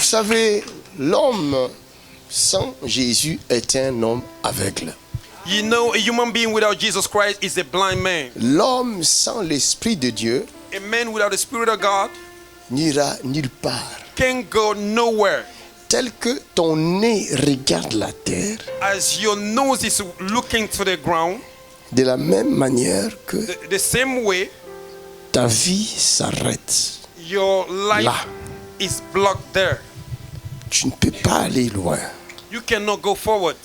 savez, l'homme sans Jésus est un homme aveugle. You know, a human being without Jesus Christ is a blind man. L'homme sans l'Esprit de Dieu A man without the Spirit of God n'ira nulle part. can go nowhere. Tel que ton nez regarde la terre, As your nose is looking to the ground, de la même manière que the same way ta vie s'arrête. your life Là. is blocked there. Tu ne peux pas aller loin You cannot go forward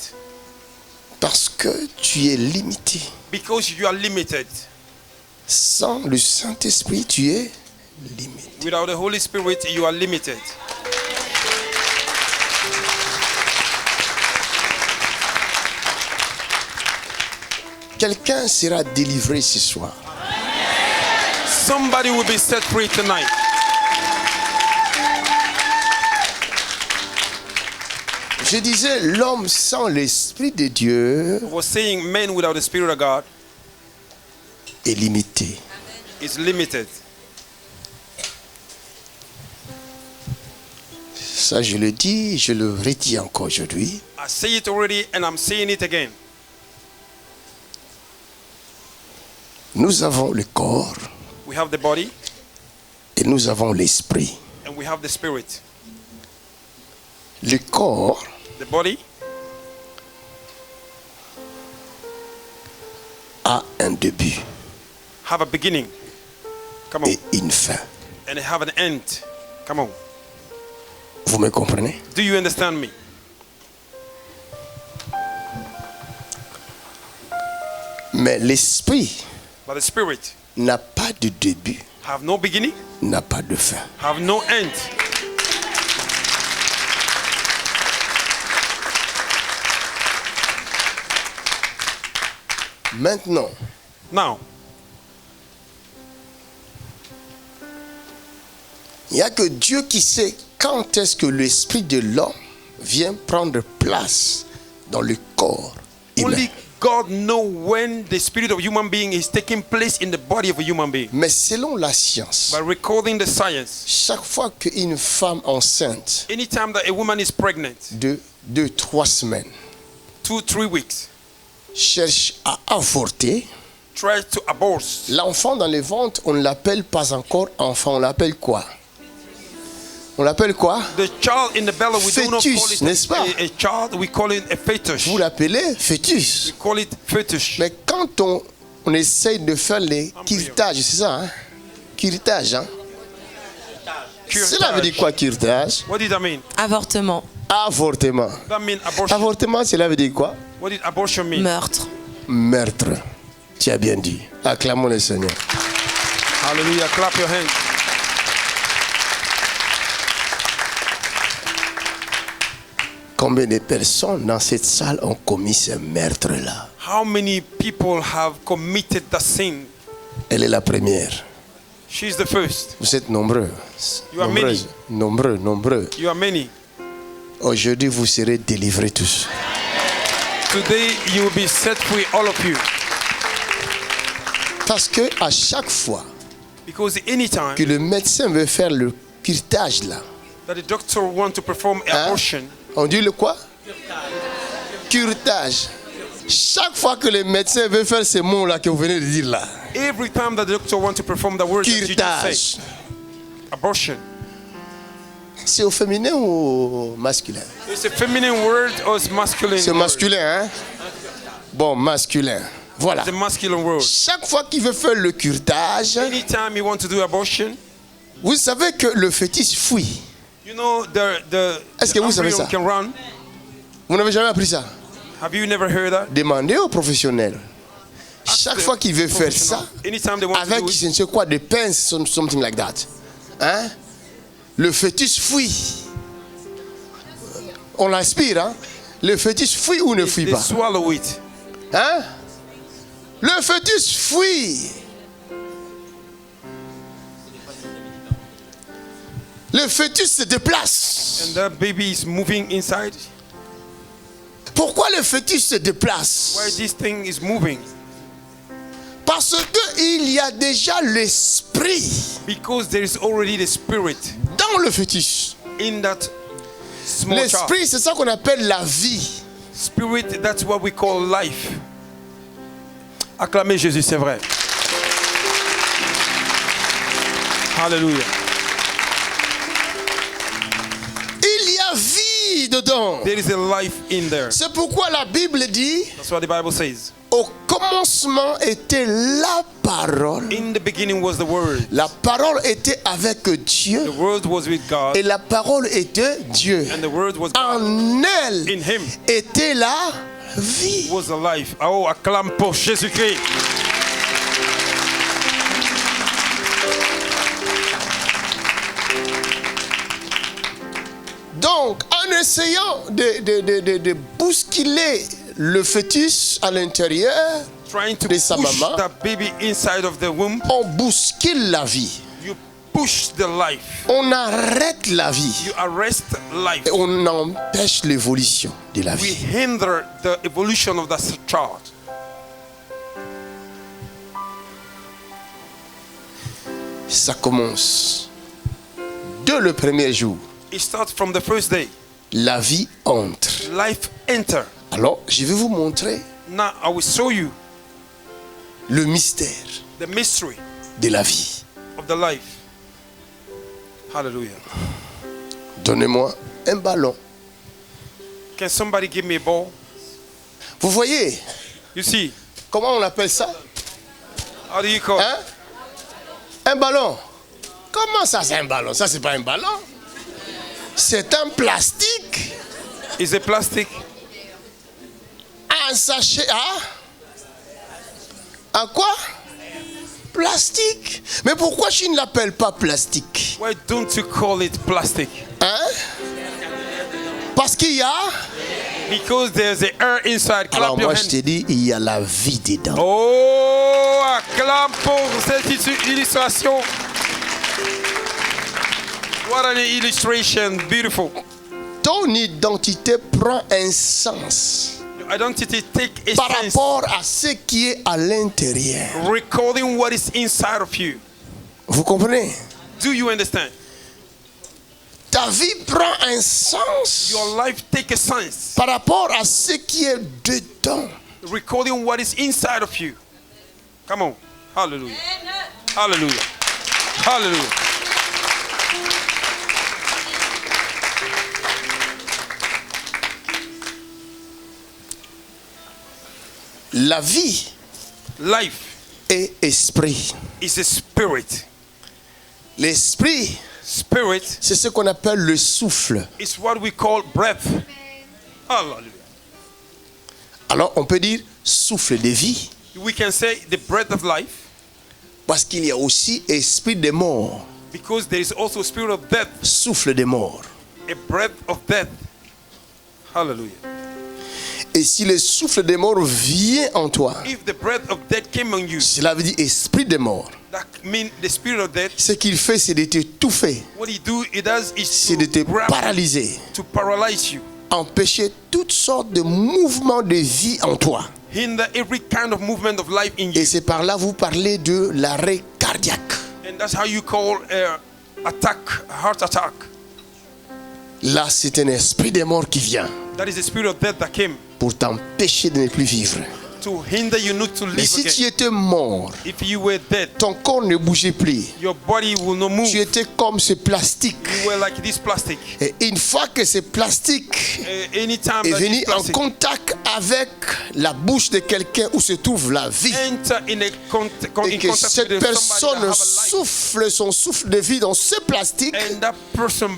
parce que tu es limité. because you are limited. Sans le Saint-Esprit, tu es limité. Without the Holy Spirit, you are limited. Quelqu'un sera délivré ce soir. Somebody will be set free tonight. Je disais, l'homme sans l'Esprit de Dieu I was saying men without the Spirit of God est limité. is limited. Ça, je le dis, je le redis encore aujourd'hui. I say it already and I'm saying it again. Nous avons le corps We have the body et nous avons l'esprit. and we have the spirit. Le corps The body a un début have a beginning. Come on. et une fin. And it have an end. Come on. Vous me comprenez? Do you understand me? Mais l'esprit But the spirit n'a pas de début, have no beginning, n'a pas de fin. have no end. Maintenant, Now, il n'y a que Dieu qui sait quand est-ce que l'esprit de l'homme vient prendre place dans le corps humain. only God knows when the spirit of human being is taking place in the body of a human being. Mais selon la science, By recording the science, chaque fois qu'une femme enceinte anytime that a woman is pregnant, de 2-3 semaines 2-3 weeks, cherche à avorter, tries to abort, l'enfant dans le ventre, on ne l'appelle pas encore enfant, on l'appelle quoi? On l'appelle quoi? the child in the belly, we do not Fœtus, call it n'est-ce pas? a child, we call it a fetus. Vous l'appelez fœtus. We call it fetus. Mais quand on essaye de faire les curetages, c'est ça, hein? Curtage, hein? Cela veut dire quoi, curtage? What did that mean? Avortement, Avortement. That means abortion. Avortement, cela veut dire quoi? What did abortion mean? meurtre, Meurtre. Tu as bien dit. Acclamons le Seigneur. Hallelujah. Clap your hands. Combien de personnes dans cette salle ont commis ce meurtre-là? How many people have committed the sin? Elle est la première. She's the first. Vous êtes nombreux. You are Nombreuses. Nombreux. You are many. Aujourd'hui, vous serez délivrés tous. Today you will be set free, all of you. Parce que à chaque fois Because anytime que le médecin veut faire le curtage là, that the doctor wants to perform hein, abortion, on dit le quoi? Curtage. Chaque fois que le médecin veut faire ces mots là que vous venez de dire là, every time that the doctor wants to perform the word that you just curtage, say, abortion, c'est au féminin ou au masculin? it's a feminine word or it's masculine? C'est word? masculin, hein? Bon, masculin. Voilà. It's a masculine word. Chaque fois qu'il veut faire le curtage, Anytime you want to do abortion, vous savez que le fœtus fuit. you know Est-ce que vous savez embryo ça? can run. Vous n'avez jamais appris ça? Have you never heard that? Demandez aux professionnels. Chaque the fois qu'il veut faire ça, professional. Anytime they want to avec do je it, ne sais quoi, des pinces, something like that, hein? Le fœtus fuit. On l'aspire, hein? Le fœtus fuit ou ne fuit they pas? swallow it. Hein? Le fœtus fuit. Le fœtus se déplace. And that baby is moving inside. Pourquoi le fœtus se déplace? Why this thing is moving? Parce qu'il y a déjà l'esprit Because there is already the spirit dans le fœtus. in that small child. L'esprit, c'est ça qu'on appelle la vie. Spirit, that's what we call life. Acclamez Jésus, c'est vrai. Hallelujah. Il y a vie dedans. There is a life in there. C'est pourquoi la Bible dit, That's what the Bible says. au commencement était la parole. In the beginning was the Word. La parole était avec The Dieu Word was with God. et la parole était Dieu. And the Word was God. En elle In Him était la vie. was the life. Oh, acclame pour Jésus-Christ. Donc, en essayant de bousculer le fœtus à l'intérieur, Trying to de sa push maman, that baby inside of the womb, on bouscule la vie. you push the life. On arrête la vie. You arrest life. Et on empêche l'évolution de la We vie. hinder the evolution of that child. Ça commence dès le premier jour. It starts from the first day. La vie entre. Life enter. Alors, je vais vous montrer Now I will show you le mystère the mystery de la vie. of the life. Hallelujah. Donnez-moi un ballon. Can somebody give me a ball? Vous voyez You see, comment on appelle ça? how do you call it? Hein? Un ballon. Comment ça, c'est un ballon? Ça, c'est pas un ballon. C'est un plastique. Is it plastic? Un sachet. Ah? Un quoi? Plastique. Mais pourquoi tu ne l'appelles pas plastique? Why don't you call it plastic? Hein? Parce qu'il y a. Because there's a air inside. Alors Clap your moi je hands. te dis, il y a la vie dedans. Oh, acclame pour cette illustration. What an illustration. Beautiful. Ton identité prend un sens Your identity take a par sense. rapport à ce qui est à l'intérieur. Recording what is inside of you. Vous comprenez? Do you understand? Ta vie prend un sens Your life take a sense. par rapport à ce qui est dedans. Recording what is inside of you. Come on. Hallelujah. Hallelujah. Hallelujah. La vie Life est esprit. is a spirit. L'esprit, Spirit c'est ce qu'on appelle le souffle. is what we call breath. Hallelujah. Alors on peut dire souffle de vie We can say the breath of life parce qu'il y a aussi esprit de mort, because there is also spirit of death, souffle de mort. a breath of death. Hallelujah. Et si le souffle de mort vient en toi, If the breath of death came on you, cela veut dire esprit de mort. that means the spirit of death, Ce qu'il fait, c'est de t'étouffer, what it does is c'est de te grab, paralyser, to paralyze you, empêcher toutes sortes de mouvements de vie en toi. hinder every kind of movement of life in you. Et c'est par là vous parlez de l'arrêt cardiaque. And that's how you call attack, heart attack. Là, c'est un esprit de mort qui vient That is the spirit of death that came pour t'empêcher de ne plus vivre. to hinder you not to Mais live si tu again. étais mort, If you were dead, ton corps ne bougeait plus. your body will not move. Tu étais comme ce plastique. You were like this plastic. Et une fois que ce plastique Anytime est that venu this en plastic contact avec la bouche de quelqu'un où se trouve la vie, enter in et in que contact cette with somebody that personne have a life, souffle son souffle de vie dans ce plastique, and that person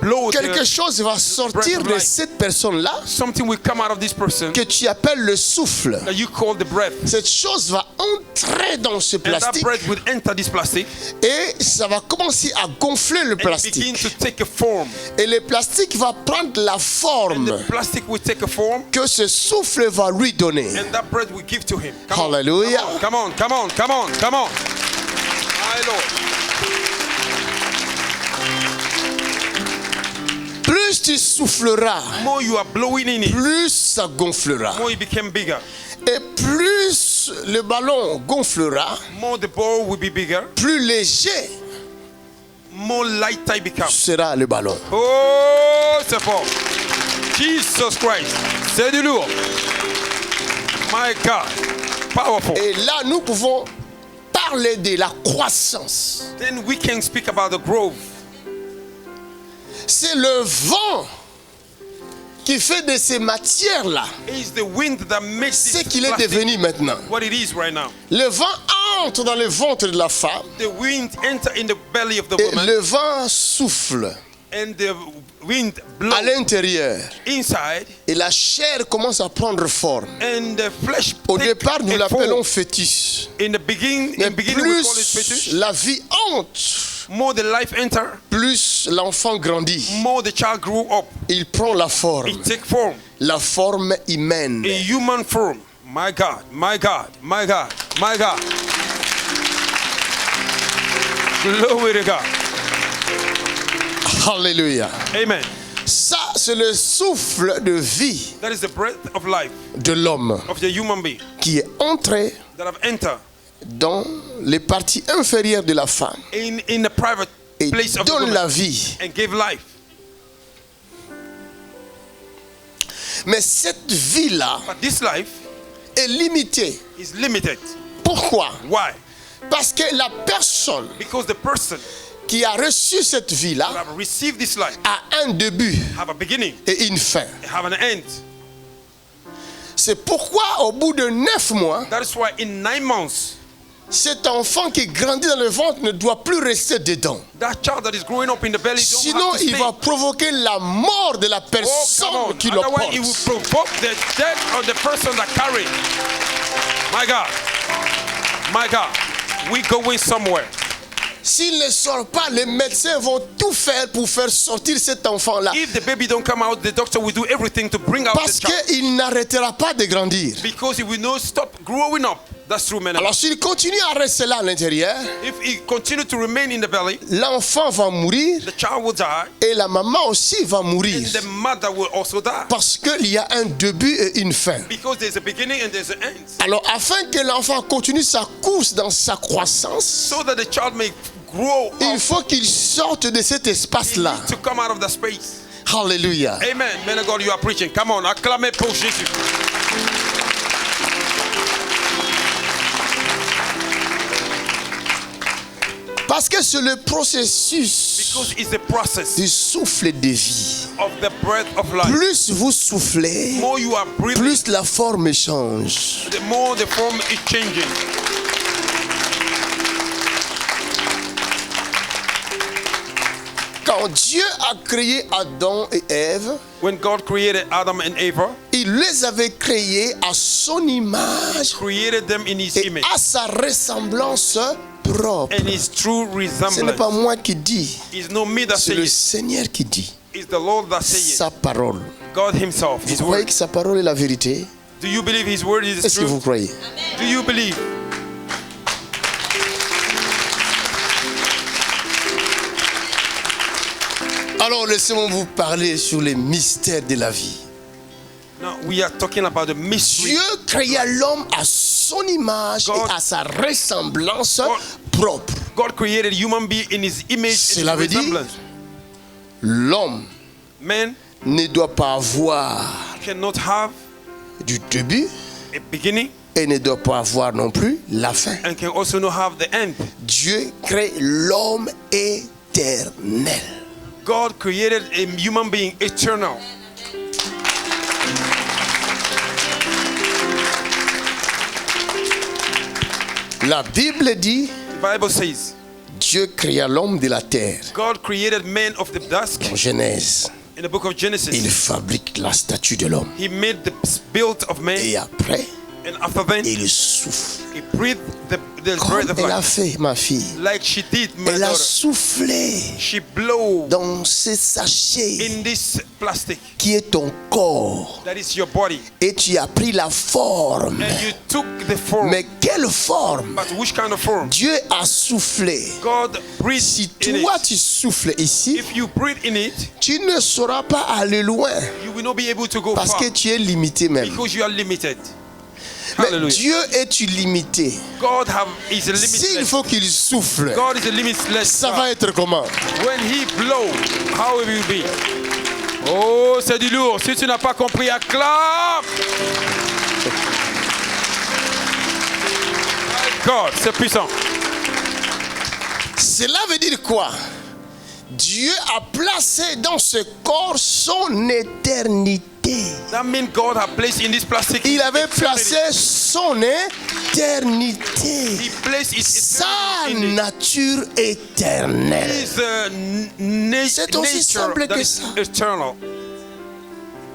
blows quelque chose va sortir de cette personne-là something will come out of this person que tu appelles le souffle. that you call the breath. Cette chose va entrer dans ce And that plastique breath will enter this plastic et ça va commencer à gonfler le and begin plastique. to take a form. Et le plastique va prendre la And forme the plastic will take a form, que ce souffle va lui donner. and that breath will give to him. Come on, Hallelujah. come on, come on, come on, come on. My Lord. Plus tu souffleras, More you are blowing in it, plus ça gonflera. more it became bigger. Et plus le ballon gonflera, More the ball will be bigger. plus léger more lighter it becomes. sera le ballon. Oh, c'est fort. Jesus Christ. C'est du lourd. My God. Powerful. Et là, nous pouvons parler de la croissance. Then we can speak about the growth. C'est le vent qui fait de ces matières-là It's the wind that makes ce this qu'il est plastic devenu maintenant. what it is right now. Le vent entre dans le ventre de la femme The wind enter in the belly of the et woman, le vent souffle and the wind blows à l'intérieur inside, et la chair commence à prendre forme. and the flesh Au take départ, nous a l'appelons form. fœtus. In the beginning, Mais we call it plus fetus. la vie entre, More the life enter, plus l'enfant grandit. more the child grew up. Il prend la forme, It take form, la forme humaine. a human form. My God, my God, my God, my God. Glory to God. Alléluia. Amen. Ça, c'est le souffle de vie That is the breath of life de l'homme of the human being qui est entré that have entered dans les parties inférieures de la femme in the private et place of the donne la woman vie. and gave life. Mais cette vie-là But this life est limitée. is limited. Pourquoi? Why? Parce que la personne Because the person qui a reçu cette that vie-là have received this life a un début have a beginning, et une fin. have an end. C'est pourquoi au bout de 9 mois, That is why in 9 months, cet enfant qui grandit dans le ventre ne doit plus rester dedans. that child that is growing up in the belly don't Sinon, have to il stay. va provoquer la mort de la Oh, come personne on. qui le Otherwise, it will porte. provoke the death of the person that carried. My God. My God. We going somewhere. S'il ne sort pas, les médecins vont tout faire pour faire sortir cet enfant-là. If the baby don't come out, the doctor will do everything to bring out Parce the child. qu'il n'arrêtera pas de grandir. Because he will not stop growing up. That's true, man. Alors s'il continue à rester là à l'intérieur, If he continue to remain in the belly, l'enfant va mourir the child will die, et la maman aussi va and mourir. the mother will also die. Parce qu'il y a un début et une fin. Because there's a beginning and there's an end. Alors afin que l'enfant continue sa course dans sa croissance, So that the child may grow il up, faut qu'il sorte de cet he espace-là. needs to come out of that space. Alléluia. Amen. Man of God, you are preaching. Come on, acclamez pour Jésus. Parce que c'est le processus Because it's the process du souffle de vie. of the breath of life. Plus vous soufflez, The more you are breathing, plus la forme change. the more the form is changing. Quand Dieu a créé Adam et Ève, When God created Adam and Eva, il les avait créés à son image created them in His et image à sa ressemblance propre. and His true Ce n'est pas resemblance. moi qui dis, It's not me that c'est says le it. Seigneur qui dit. It's the Lord that says it. Sa parole. God Himself, His Vous croyez word. que sa parole est la vérité? Do you believe His word is Est-ce que vous true? croyez? Do you believe? Alors laissez-moi vous parler sur les mystères de la vie. Now we are talking about the mystery. Dieu créa l'homme à son image God- et à sa ressemblance God- propre. God created human being in His image Cela and veut His dire- resemblance. L'homme Man ne doit pas avoir cannot have du début a beginning et ne doit pas avoir non plus la fin. and can also not have the end. Dieu crée l'homme éternel. God created a human being eternal. La Bible dit, The Bible says Dieu créa l'homme de la terre. God created man of the dust. En Genèse, In the book of il Genesis, fabrique la statue de l'homme. He made the build of man, Et après, and after then, il souffle. He breathed the Comme breath of elle a life, fait, ma fille. like she did, my Elle a daughter. soufflé She blew dans ce sachet in this plastic qui est ton corps. that is your body, Et tu as pris la forme. and you took the form. Mais quelle forme? But which kind of form? Dieu a soufflé. God breathed Si in toi it. tu souffles ici, If you breathe in it, tu ne sauras pas aller loin you will not be able to go parce far que tu es limité même. because you are limited. Mais Hallelujah. Dieu est illimité. God is a S'il limitless. faut qu'il souffle, God is a limitless. ça va être comment? When he blow, how will you be? Oh, c'est du lourd. Si tu n'as pas compris, acclame. God, c'est puissant. Cela veut dire quoi? Dieu a placé dans ce corps son éternité. That means God has placed in this plastic. Il avait eternity. placé son éternité. He placed his Sa eternity in it. nature éternelle. His C'est aussi nature simple that que is ça. eternal.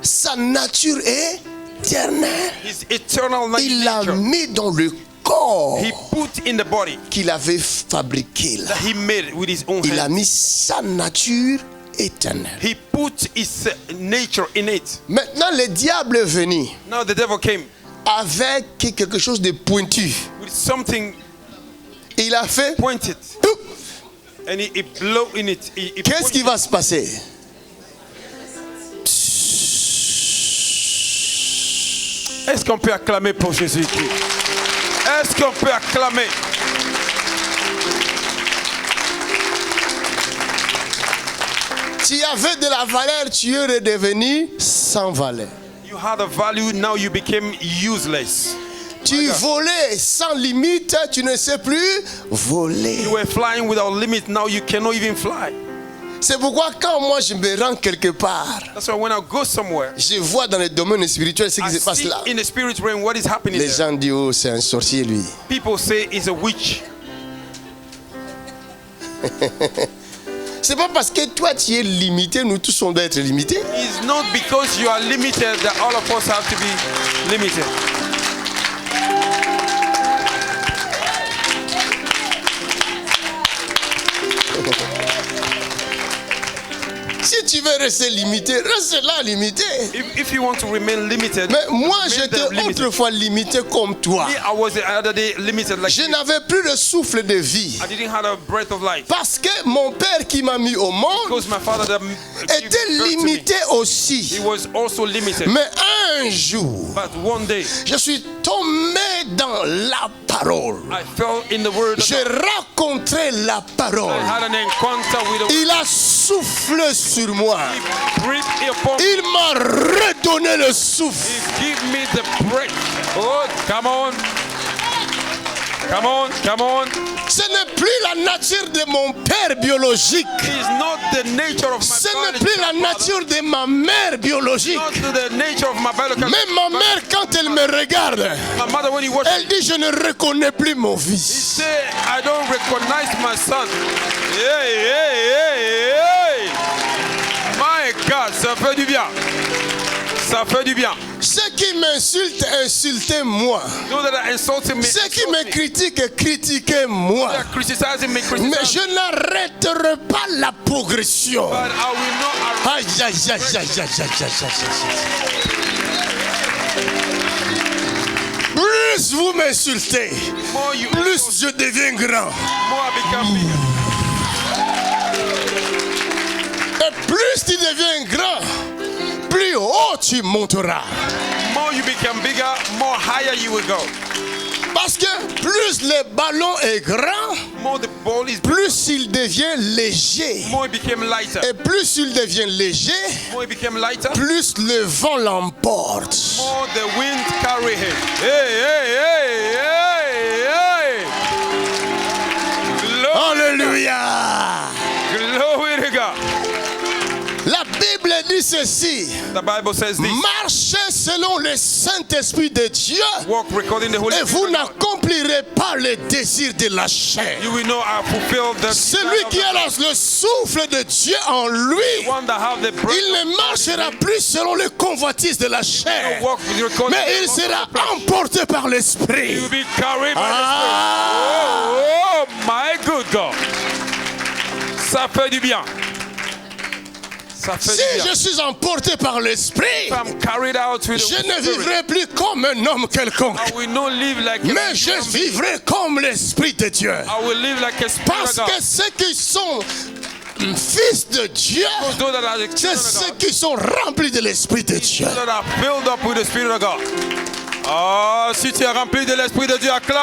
Sa nature éternelle. His eternal Il l'a nature. mis dans le corps He put in the body qu'il avait fabriqué là. that he made with his own Il a hands. mis sa nature éternelle. He put his nature in it. Maintenant, le diable est venu Now the devil came avec quelque chose de pointu. with something Il a fait. pointed and he blew in it. He Qu'est-ce qui va se passer? Est-ce qu'on peut acclamer pour Jésus-Christ? Est-ce qu'on peut acclamer? Tu avais de la valeur, tu es redevenu sans valeur. You had a value, now you became useless. Tu volais sans limite, tu ne sais plus voler. You were flying without limit, now you cannot even fly. C'est pourquoi quand moi je me rends quelque part, That's why when I go somewhere, je vois dans le domaine spirituel ce qui I se passe see là. in the spirit realm what is happening Les there. gens disent, oh, c'est un sorcier lui. People say it's a witch. C'est pas parce que toi tu es limité, nous tous on doit être limités. It's not because you are limited that all of us have to be limited. Si tu veux rester limité, reste là limité. If you want to remain limited, Mais moi remain j'étais there limited. autrefois limité comme toi. Me, I was the other day limited like Je you. n'avais plus le souffle de vie. I didn't have a breath of life. Parce que mon père qui m'a mis au monde Because my father that gave était birth to me, limité he aussi. was also limited. Mais un jour, But one day, je suis tombé dans la parole. I fell in the word of J'ai God. rencontré la parole. I had an encounter with the Il a soufflé sur moi. He breathed upon me. Il m'a redonné le souffle. He give me the breath. Oh, come on. Come on, come on. Ce n'est plus la nature de mon père biologique. It's not the nature of my Ce n'est biological plus la father. nature de ma mère biologique. Not the nature of my biological Mais ma mère, quand elle me regarde, My mother, when he watched elle dit, je ne reconnais plus mon he fils. said, I don't recognize my son. Hey, hey, hey, hey. My God, ça fait du bien. Ça fait du bien. Ceux qui m'insultent, insultez-moi. Those that are insulting me, Ceux qui insult me me. critiquent, critiquez-moi. They are criticizing me, Mais criticizing je n'arrêterai pas la progression. But I will not Aïe, aïe, aïe, aïe, aïe, aïe, aïe, aïe. Plus vous m'insultez, more you plus je deviens grand. more I become bigger. Et plus tu deviens grand, plus haut tu monteras. More you become bigger, more higher you will go. Parce que plus le ballon est grand, More the ball is plus il devient léger. more it became lighter. Et plus il devient léger, More it became lighter. plus le vent l'emporte. More the wind carry him. Hey, hey, hey, hey, hey. Glory, Alléluia. glory to God. La Bible dit ceci. The Bible says this. Marchez selon le Saint-Esprit de Dieu Walk according to the Holy et vous Spirit. n'accomplirez pas les désirs de la chair. You will know I fulfill the Celui qui a le souffle de Dieu en lui, one that have the breath il ne marchera plus selon les convoitises de la chair, walk with your conscience. mais il sera emporté par l'Esprit. You will be carried by Ah. the Spirit. Oh, my good God. Ça fait du bien. Ça fait Si du bien. je suis emporté par l'Esprit, I'm carried out with je the ne Spirit. vivrai plus comme un homme quelconque, I will not live like a mais je human being. vivrai comme l'Esprit de Dieu. I will live like a spirit Parce of God. que ceux qui sont fils de Dieu, Those that are the c'est children of ceux God, qui sont remplis de l'Esprit de Dieu. those that are filled up with the Spirit of God. Oh, si tu es rempli de l'Esprit de Dieu, acclame.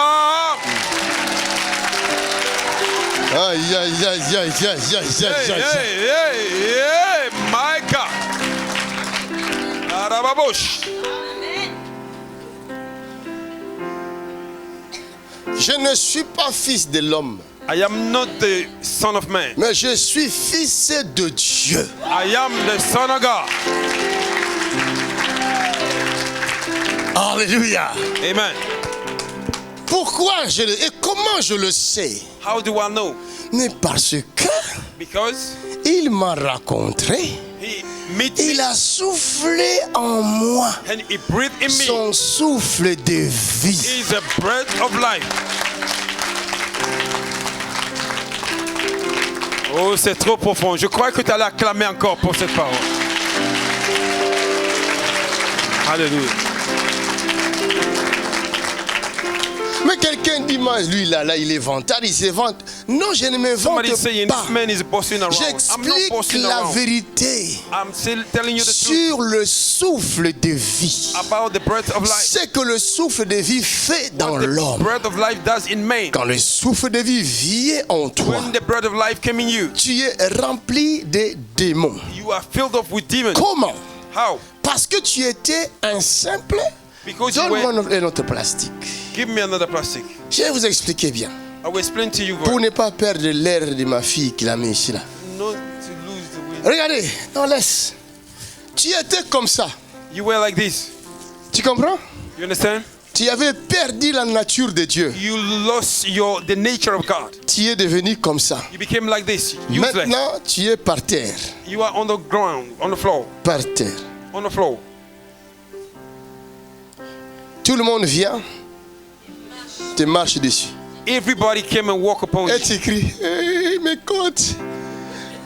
Aïe, aïe, aïe, aïe, aïe, aïe, aïe, aïe, aïe. Hey, my God. Arababosh. Je ne suis pas fils de l'homme, I am not the son of man. mais je suis fils de Dieu. I am the son of God. Alléluia. Amen. Pourquoi et comment je le sais? How do I know? Mais parce que Because il m'a rencontré, he met il me a soufflé en moi and he breathed in me. son souffle de vie. He is a breath of life. Oh, c'est trop profond. Je crois que tu allais acclamer encore pour cette parole. Alléluia. Mais quelqu'un dit, moi, lui là, il est vantard, il se vante. Non, je ne me vante Somebody saying pas. this man is bossing around. I'm not J'explique bossing la around. vérité I'm still telling you the truth sur le souffle de vie. about the breath of life. C'est que le souffle de vie fait dans What the l'homme. breath of life does in man. Quand le souffle de vie vient en toi, When the breath of life came in you, tu es rempli de démons. you are filled up with demons. Comment? How? Parce que tu étais un simple. Because you Donne-moi were. un autre plastique. Give me another plastic. Je vais vous expliquer bien. I will explain to you. Pour ne pas perdre l'air de ma fille qui l'a mis ici là. Not to lose the wind. Regardez, non laisse. Tu étais comme ça. You were like this. Tu comprends? You understand? Tu avais perdu la nature de Dieu. You lost the nature of God. Tu es devenu comme ça. You became like this, useless. Maintenant, tu es par terre. You are on the ground, on the floor, Par terre. on the floor. Tout le monde vient, te marche dessus. Everybody came and walked upon Et you. tu cries, hey, mes côtes.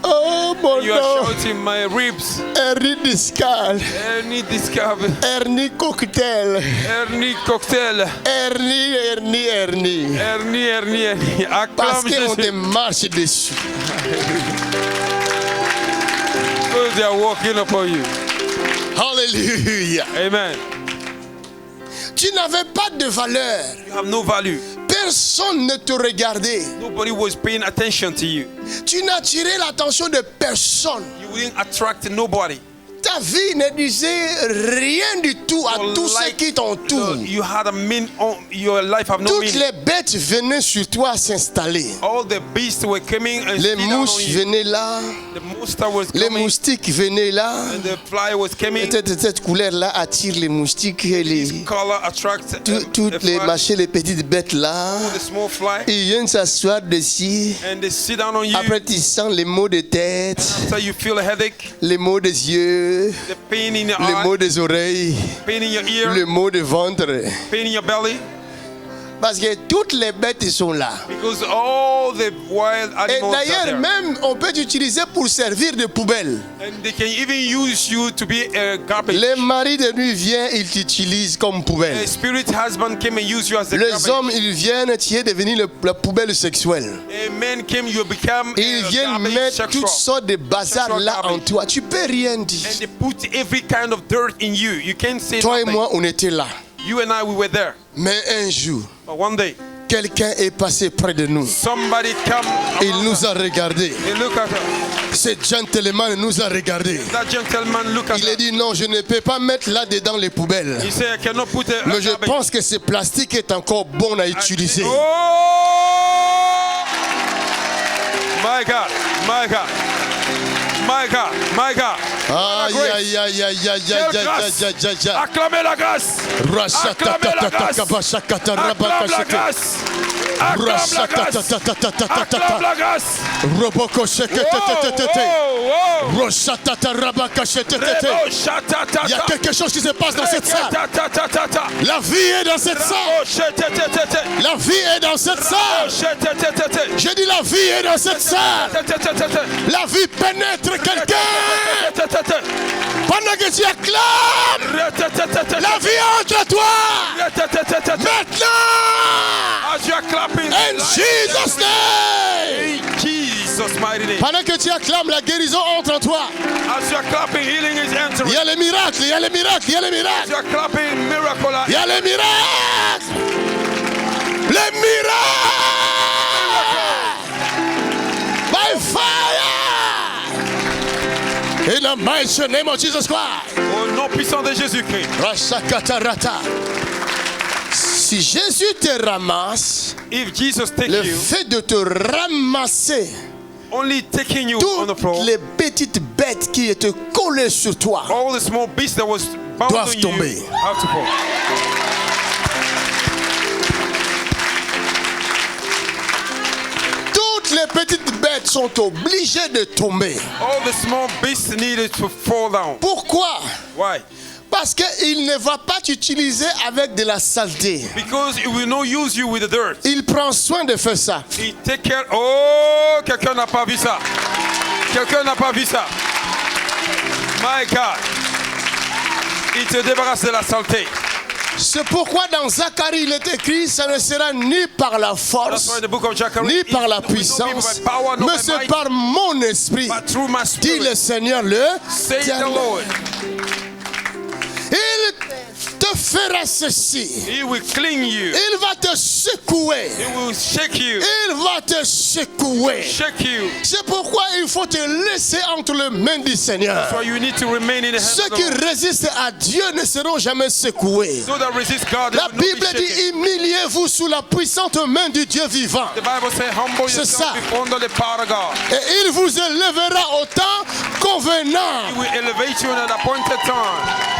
Oh mon You are nom. shouting, my ribs, Hernie discale. hernie discovered, Hernie cocktail. hernie cocktail, Hernie. hernie. Parce Acclame qu'on te Jésus. marche dessus. Because they are walking upon you. Alléluia. Amen. Tu n'avais pas de valeur. You have no value. Personne ne te regardait. Nobody was paying attention to you. Tu n'attirais l'attention de personne. You wouldn't attract nobody. Ta vie ne disait rien du tout à Your tous ceux life- qui t'entourent. You had a your life have no Toutes meaning. les bêtes venaient sur toi s'installer. All the beasts were coming and Les sit down on mouches you. venaient là. The monster was Les coming moustiques venaient là. and the fly was coming. Peut-être cette couleur-là attire les moustiques et This color attracts toutes the les fly, machins, les petites bêtes là. the small fly, Ils viennent s'asseoir dessus. and they sit down on you. Après, tu sens les maux de tête, So you feel a headache, les maux des yeux, the pain in your les eye, maux des oreilles, pain in your ear, les maux de ventre. pain in your belly, Parce que toutes les bêtes sont là. because all the wild Et animals are d'ailleurs, there. même, on peut t'utiliser pour servir de poubelle. And they can even use you to be a garbage. Les maris de nuit viennent, ils t'utilisent comme poubelle. A spirit husband came and used you as a Les garbage. hommes, ils viennent, tu es devenu la poubelle sexuelle. A man came, you become Ils a viennent garbage mettre sexual. toutes sortes de bazar Sexual là en garbage. toi. Tu peux rien dire. And they put every kind of dirt in you. You can't say Toi et nothing. moi, on était là. You and I, we were there. Mais un jour, But one day, quelqu'un est passé près de nous. somebody come. Il nous a regardés. They look at her. Ce gentleman nous a regardés. That gentleman look at Il a her. dit non, je ne peux pas mettre là-dedans les poubelles. He said, I cannot put a Mais je garbage. pense que ce plastique est encore bon à utiliser. Oh! My God, my God, my God, my God. Aïe, Grace. aïe, aïe, aïe, aïe, aïe, Quelle aïe, grâce. aïe, aïe, aïe. Acclamez la grâce. Acclamez la grâce. Acclame la grâce. Acclame la grâce. Acclame la grâce. Roboko shekete. Wow, wow. Roshatata rabaka shekete. Rebo shatatata. Il y a quelque chose qui se passe dans cette salle. Tatatata. La vie est dans cette salle. Rebo shetetetete. La vie est dans cette salle. Shetetetete. Je dis la vie est dans cette salle. Tetetetete. La vie pénètre quelqu'un. Tetetetete. Pendant que tu acclames, Retetetete. la vie entre toi. Retetetete. Maintenant. As you are clapping, In Jesus' name. in Jesus' mighty mighty name. Pendant que tu acclames, la guérison entre en toi. As you are clapping, healing is Il entering. y a les miracles, il y a les miracles, il y a les As miracles. you are clapping, miracle. Il y a les miracles. Les miracles. By fire. In the mighty name of Jesus Christ. Au nom puissant de Jésus-Christ. Rashakatarata. Si Jésus te ramasse, If Jesus take le you, fait de te ramasser, only taking you on the floor, toutes les petites bêtes qui étaient collées sur toi all the small beasts that was bound doivent on tomber. you have to fall. Toutes les petites bêtes sont obligées de tomber. All the small beasts needed to fall down. Pourquoi? Why? Parce qu'il ne va pas t'utiliser avec de la saleté. Because it will not use you with the dirt. Il prend soin de faire ça. He take care. Oh, quelqu'un n'a pas vu ça. Quelqu'un n'a pas vu ça. My God. Il te débarrasse de la saleté. C'est pourquoi dans Zacharie il est écrit, ça ne sera ni par la That's force, why the book of Zechariah, ni par la it will not be puissance, by power, not mais by c'est might, par mon esprit, but through my dit le spirit. Seigneur le Say the Éternel. Lord. Il te fera ceci. He will clean you. Il va te secouer. He will shake you. Il va te secouer. Shake you. C'est pourquoi il faut te laisser entre les mains du Seigneur. So you need to remain in the hands Ceux of the qui Lord. résistent à Dieu ne seront jamais secoués. Those that resist God, they La will not be Bible dit shaken. humiliez-vous sous la puissante main du Dieu vivant. The Bible says, humble C'est ça. yourself before under the power of God. Et il vous élèvera au temps He convenant. will elevate you in an appointed time.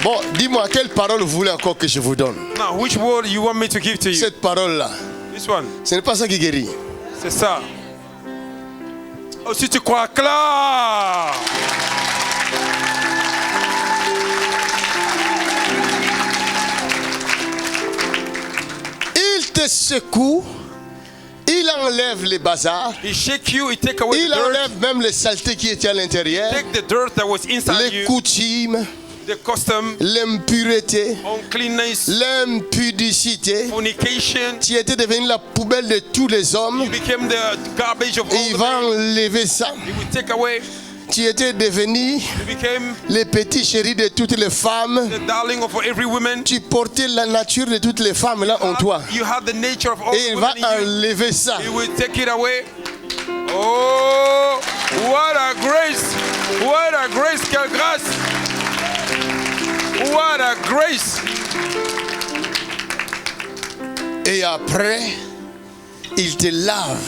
Bon, dis-moi, quelle parole vous voulez encore que je vous donne? Now, which word you want me to give to you? Cette parole-là, This one. ce n'est pas ça qui guérit. C'est ça. Oh, si tu crois, clap. Il te secoue, il enlève les bazars, He shake you, he take away il the dirt. enlève même les saletés qui étaient à l'intérieur, Take the dirt that was inside les you, coutumes, the custom, l'impureté, uncleanness, l'impudicité. fornication. Tu étais devenu la poubelle de tous les hommes. You became the garbage of Et all il the va men. enlever ça. He will take away. Tu étais devenu You became les petits chéris de toutes les femmes. the darling of every woman. Tu portais la nature de toutes les femmes là en toi. You have the nature of all Et il va women in you. enlever ça. He will take it away. Oh, what a grace! What a grace! Quelle grâce! What a grace! Et après, il te lave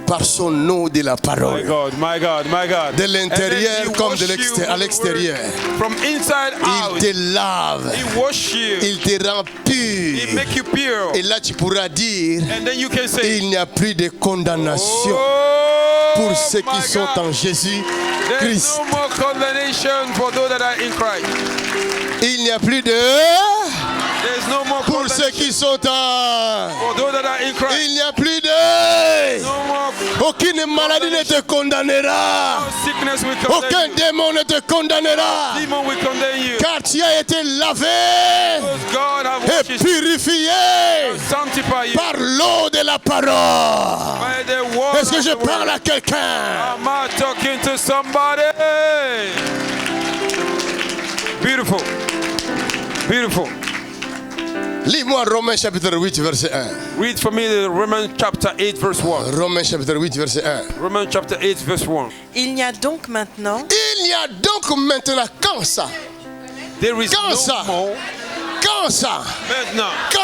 par son eau de la My parole. God, my God, my God. De l'intérieur And then he comme de wash you à with l'extérieur. the word. From inside Il out, te lave. he wash you. Il te rend He pur. make you pure. Et là, tu pourras dire, And then you can say, il n'y a plus de condamnation oh, pour ceux my qui sont God. en Jésus There's Christ. no more condemnation for those that are in Christ. Il n'y a plus de... There's no more Pour ceux condemnation qui sont en... for those that are in Christ. Il n'y a plus de... No more Aucune maladie ne te condamnera. sickness will condemn Aucun you. démon ne te condamnera. Demon will condemn you. Car tu as été lavé Because God has et washed you, purifié sanctify you par l'eau de la parole. by the word. Est-ce que of je the word. parle à quelqu'un? Am I talking to somebody? Beautiful. Beautiful. Lis-moi Romains chapitre 8 verset 1. Read for me the Romans chapter 8 verse 1. Romains chapitre 8 verset 1. Romans chapter 8 verse 1. Il n'y a donc maintenant Il y a donc maintenant quand ça? There is Quand no ça? more Quand ça? maintenant. Quand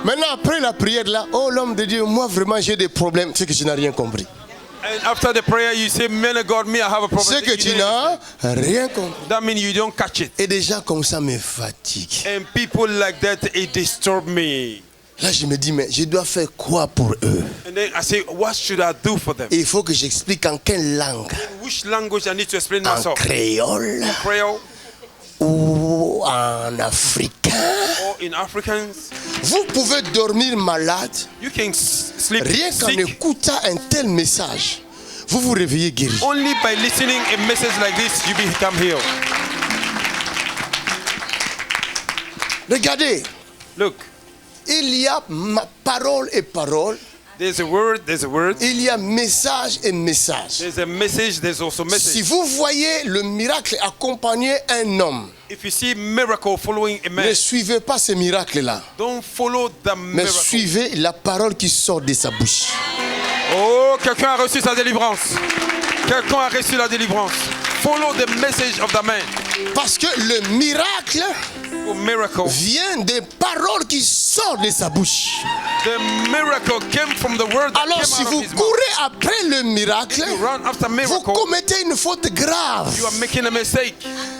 Maintenant après la prière là, oh l'homme de Dieu, moi vraiment j'ai des problèmes. C'est que tu n'as rien compris. And after the prayer, you say, man of God, me, I have a problem. C'est que You tu didn't n'as understand. rien compris. That means you don't catch it. Et des gens comme ça me fatiguent. And people like that, it disturb me. Là je me dis mais je dois faire quoi pour eux? And then I say, what should I do for them? Et il faut que j'explique en quelle langue? Which language I need to explain En myself? créole Creole ou en africain? or in Africans? Vous pouvez dormir malade. You can sleep Rien qu'en sick écoutant un tel message, vous vous réveillez guéri. only by listening a message like this. You become healed. Regardez, Look, il y a parole et parole. there's a word, there's a word. Il y a message et message. There's a message, there's also Si message. vous voyez le miracle accompagner un homme, If you see miracle following a ne man, suivez pas ce miracle-là, don't follow the mais miracle. suivez la parole qui sort de sa bouche. Oh, quelqu'un a reçu sa délivrance. Quelqu'un a reçu la délivrance. Follow the message of the man. Parce que le miracle Oh, miracle. vient des paroles qui sortent de sa bouche. The miracle came from the word that Alors came si out vous of his mouth. courez après le miracle, You run after vous miracle, commettez une faute grave. you are making a mistake.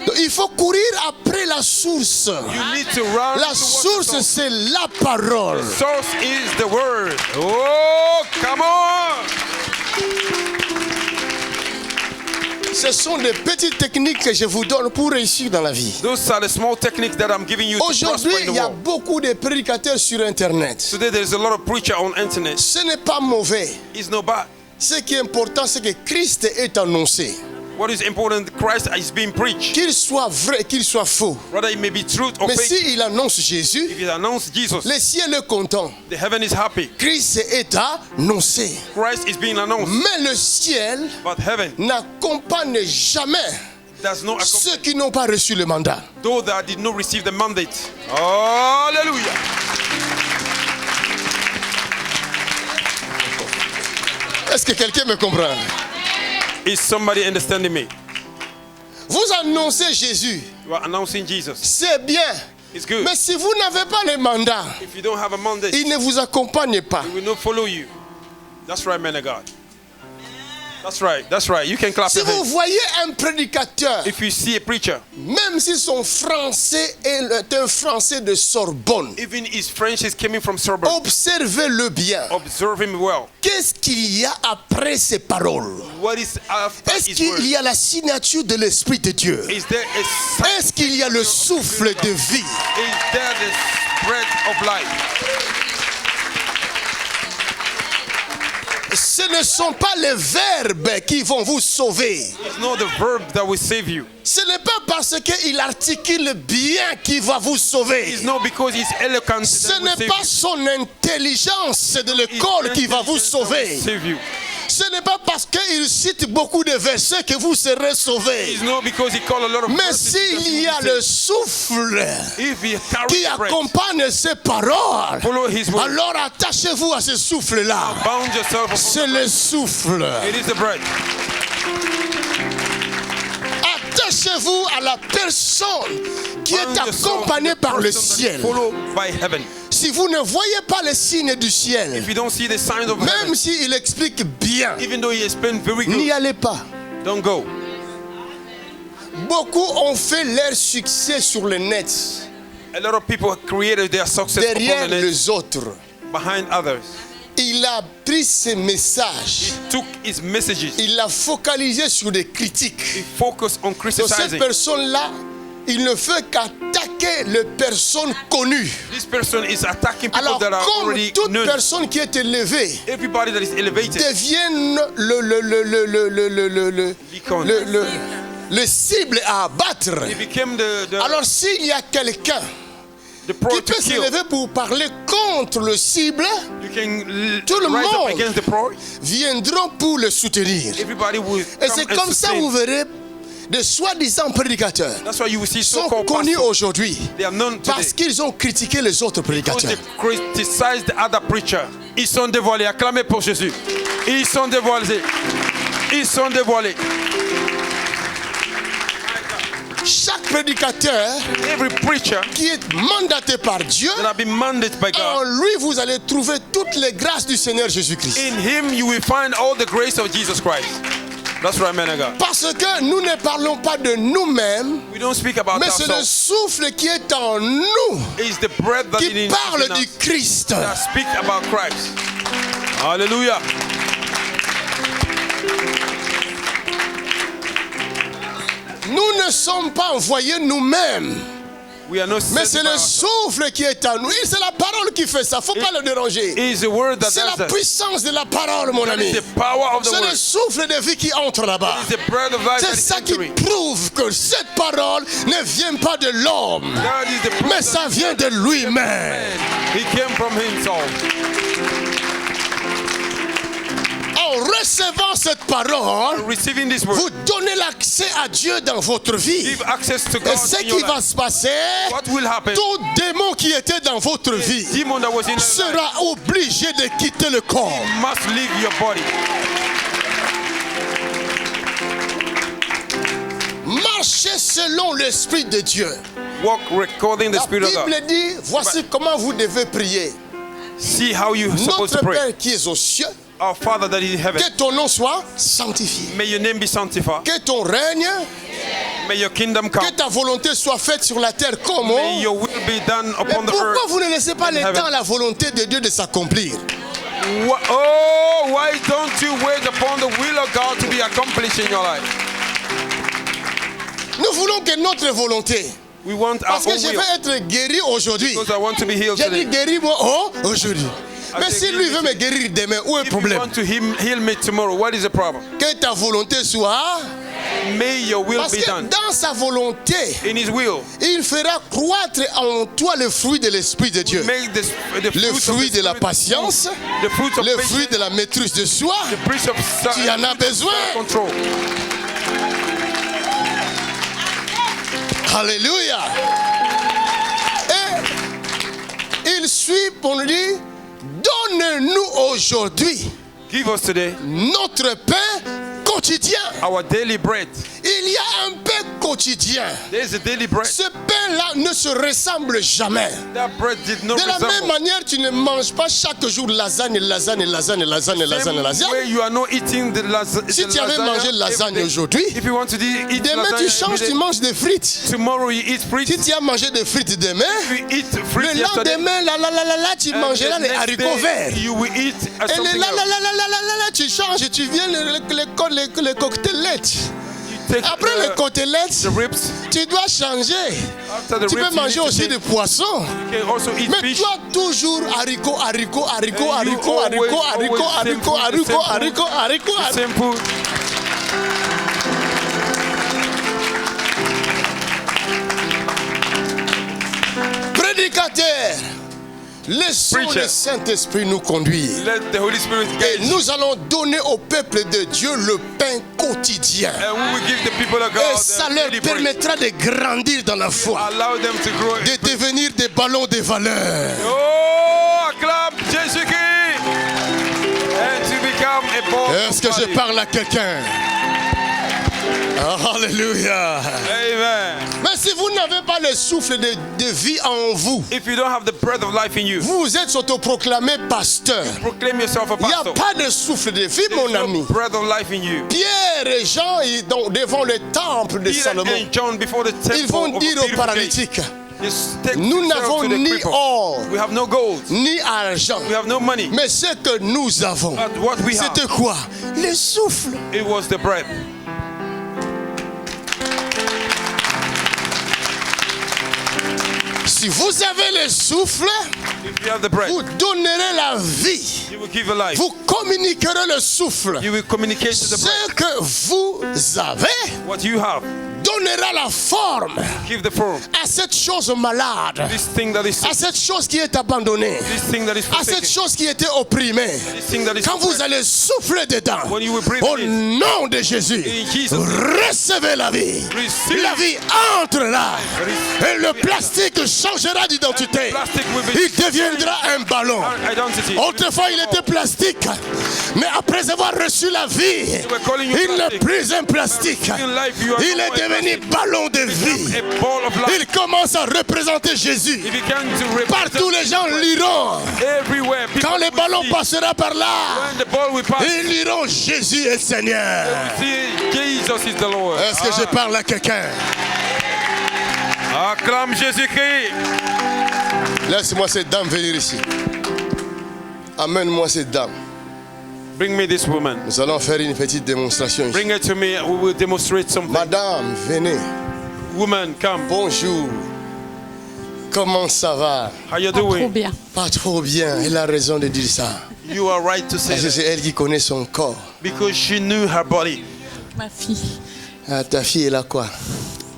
Donc, il faut courir après la source. You need to run La towards the source, source. c'est la parole. Source is the word. Oh, come on. Ce sont des petites techniques que je vous donne pour réussir dans la vie. Those are the small techniques that I'm giving you to Aujourd'hui, prosper in il the y a world. beaucoup de prédicateurs sur Internet. Today there's a lot of preacher on internet. Ce n'est pas mauvais. It's no bad. Ce qui est important, c'est que Christ est annoncé. What is important, Christ is being preached. Qu'il soit vrai, qu'il soit faux. Whether it may be truth or Mais fake. s'il annonce Jésus, If it announces Jesus, le ciel est content. the heaven is happy. Christ est annoncé. Christ is being announced. Mais le ciel But heaven n'accompagne jamais does not accompany ceux qui n'ont pas reçu le mandat. those that did not receive the mandate. Hallelujah. Est-ce que quelqu'un me comprend? Is somebody understanding me? Vous annoncez Jésus, You are announcing Jesus. c'est bien. It's good. Mais si vous n'avez pas le mandat, If you don't have a mandate, il ne vous accompagne pas. he will not follow you. That's right, man of God. That's right. That's right. You can clap Si your vous hands. voyez un prédicateur, If you see a preacher, même si son français est un français de Sorbonne, even his French is coming from Sorbonne, observez-le bien. observe him well. Qu'est-ce qu'il y a après ces paroles? What is after Est-ce his qu'il word? y a la signature de l'Esprit de Dieu? Is there a sign? Est-ce qu'il y a le souffle de vie? Is there the breath of life? Ce ne sont pas les verbes qui vont vous sauver. It's not the verb that will save you. Ce n'est pas parce qu'il articule bien qui va vous sauver. It's not because he's eloquent Ce that will n'est save pas you. son intelligence de l'école qui va vous sauver. Save you. Ce n'est pas parce qu'il cite beaucoup de versets que vous serez sauvés. It's not because he called a lot of Mais verses s'il that y will a be le saved. souffle If he qui carries the breath, accompagne ces paroles, follow his word. alors attachez-vous à ce souffle-là. Bound yourself upon C'est the le breath. souffle. It is the breath. Attachez-vous à la personne qui est Bound yourself to accompagnée the par le person that is ciel. followed by heaven. Si vous ne voyez pas les signes du ciel, If you don't see the signs of même heaven, s'il explique bien, even though he explained very n'y good, allez pas. don't go. Beaucoup ont fait leur succès sur le net, A lot of people created their success derrière upon the net, les autres. behind others. Il a pris ses messages, Took his messages. il l'a focalisé sur des critiques. He focused on Donc cette criticizing. personne-là, il ne fait qu'attaquer les personnes connues. This person is attacking people Alors that are comme already toute known. personne qui est élevée Everybody that is elevated deviennent L'icône. le cible à abattre. He became the Alors s'il y a quelqu'un proy qui to peut se kill. lever pour parler contre le cible, You can Tout le rise up monde. against the proy. viendront pour le soutenir. Everybody will Et come c'est and comme ça sustain. vous verrez de soi-disant prédicateurs That's why you will see sont so-called connus pastors. aujourd'hui They are known today parce qu'ils ont critiqué les autres because prédicateurs. they criticize the other preacher. Ils sont dévoilés. Acclamez pour Jésus. Ils sont dévoilés. Ils sont dévoilés. Chaque prédicateur Every preacher qui est mandaté par Dieu, that have been mandated by en God, lui vous allez trouver toutes les grâces du Seigneur Jésus-Christ. in him you will find all the grace of Jesus Christ. That's right, man of God. Parce que nous ne parlons pas de nous-mêmes, We don't speak about mais c'est le ourselves. souffle qui est en nous It's the breath that qui is in parle us du Christ. that speak about Christ. Hallelujah. Nous ne sommes pas envoyés nous-mêmes. We are not Mais c'est saved by le ourselves. souffle qui est en nous. C'est la parole qui fait ça. Il ne faut pas le déranger. It is the word that C'est does la that. puissance de la parole, mon That ami. is the power of the C'est le word. souffle de vie qui entre là-bas. It is the bread of life that C'est is ça qui entering. prouve que cette parole ne vient pas de l'homme, That is the proof mais that ça vient de lui-même. He came from himself. En recevant cette parole, Receiving this word, vous donnez l'accès à Dieu dans votre vie. give access to Et God ce in your qui va life. se passer, What will happen? tout démon qui était dans votre vie Demon that was in your life sera obligé de quitter le corps. must leave your body. Marchez selon l'Esprit de Dieu. Walk according to the La Spirit of God. Bible dit, voici comment vous devez prier. See how you're supposed Notre to pray. Père qui est aux cieux, Our Father that is in heaven, que ton nom soit sanctifié. may your name be sanctified. Que ton règne, May your kingdom come. que ta volonté soit faite sur la terre comme May au... your will be done Mais upon the pourquoi earth. vous ne laissez pas le heaven. temps à la volonté de Dieu de s'accomplir? Oh, why don't you wait upon the will of God to be accomplished in your life? Nous voulons que notre volonté, We want our parce que own je will. vais être guéri aujourd'hui. Because I want to be healed J'ai dit today. guéri-moi aujourd'hui. Mais say si lui guéri veut me guérir demain, où est le If you problème? want to heal me tomorrow, what is the problem? Que ta volonté soit... May your will Parce be que done. dans sa volonté, In His will, il fera croître en toi le fruit de l'Esprit de Dieu. make the Le fruits of fruit the de la Spirit, patience, the fruits of le patience, fruit de la maîtrise de soi. the fruits of Tu en as besoin. control. Alléluia. Et il suit pour nous dire, donne-nous aujourd'hui Give us today notre pain quotidien. our daily bread. Il y a un pain quotidien. There is a daily bread. Ce pain-là ne se ressemble jamais. That bread did not De la même resemble. manière, tu ne manges pas chaque jour lasagne, lasagne, lasagne, lasagne, lasagne, Same lasagne. way you are not eating the Si tu avais mangé lasagne every day. aujourd'hui, If you want to eat demain tu lasagna changes, every tu day, manges des frites. tomorrow you eat fruit. Si tu as mangé des frites demain, You eat fruit le yesterday. lendemain, tu and mangeras the les next haricots day, verts. You will eat Et something else. tu changes, tu viens les côtelettes. Take Après les côtelettes, the ribs. tu dois changer. After the Tu ribs, peux you manger need to aussi take- des poissons. You can also eat Mais fish. toi, toujours haricots, haricots, haricots, And you haricots, haricots, always haricots, same haricots, food, haricots, the same haricots, haricots, The haricots. same food. Prédicateur, laissons Preacher. le Saint-Esprit nous conduire. Let the Holy Spirit Et guide you. nous allons donner au peuple de Dieu le pain quotidien. And we will give the people of God Et their ça leur daily bread. permettra de grandir dans la foi, Allow them to grow. de devenir des ballons de valeur. Oh, acclame Jésus-Christ. And to become a ball Est-ce que of je body. parle à quelqu'un? Alléluia. Amen. Mais si vous n'avez pas le souffle de vie en vous, If you don't have the breath of life in you, vous êtes autoproclamé pasteur. proclaim yourself a Il n'y a pastor. pas de souffle de vie, mon There's no ami. breath of life in you. Pierre et Jean, devant le temple de Peter Salomon, and John before the temple ils vont of dire a aux beautiful day, paralytiques, just take nous yourself n'avons to the ni cripple. or, We have no gold. ni argent, We have no money. mais ce que nous avons, But what we have, c'était quoi? Le souffle. it was the breath. Si vous avez le souffle, If you have the breath, vous donnerez la vie. you will give a life. Vous communiquerez le souffle. You will communicate to the breath. Ce que vous avez What you have, donnera la forme give the form. à cette chose malade, This thing that is sick, à cette chose qui est abandonnée, this thing that is à cette forsaken, chose qui était opprimée. this thing that is Quand vous oppressed. allez souffler dedans, When you will breathe au in nom de Jésus, In Jesus' name. recevez la vie. Receive. La vie entre là. Et le plastique changera d'identité. Plastic will be Il deviendra un ballon. identity. Autrefois, il était plastique. Mais après avoir reçu la vie, were calling you il n'est plastic. plus un plastique. In life, you are Il no est more a devenu plastic. ballon de vie. A ball of life. Il commence à représenter Jésus. He began to represent Partout, les gens liront. everywhere. People Quand le will ballon see. passera par là, When the ball will pass, ils liront Jésus est Seigneur. see Jesus is the Lord. Est-ce que je parle à quelqu'un? Acclame Jésus-Christ. Laisse-moi cette dame venir ici. Amène-moi cette dame. Bring me this woman. Nous allons faire une petite démonstration ici. Bring her to me. We will demonstrate something. Madame, venez. Woman, come. Bonjour. Comment ça va? How you Trop doing? bien. Pas trop bien. Elle a raison de dire ça. You are right to say Parce que that. c'est elle qui connaît son corps. Because she knew her body. Ma fille, Ah, ta fille, elle a quoi?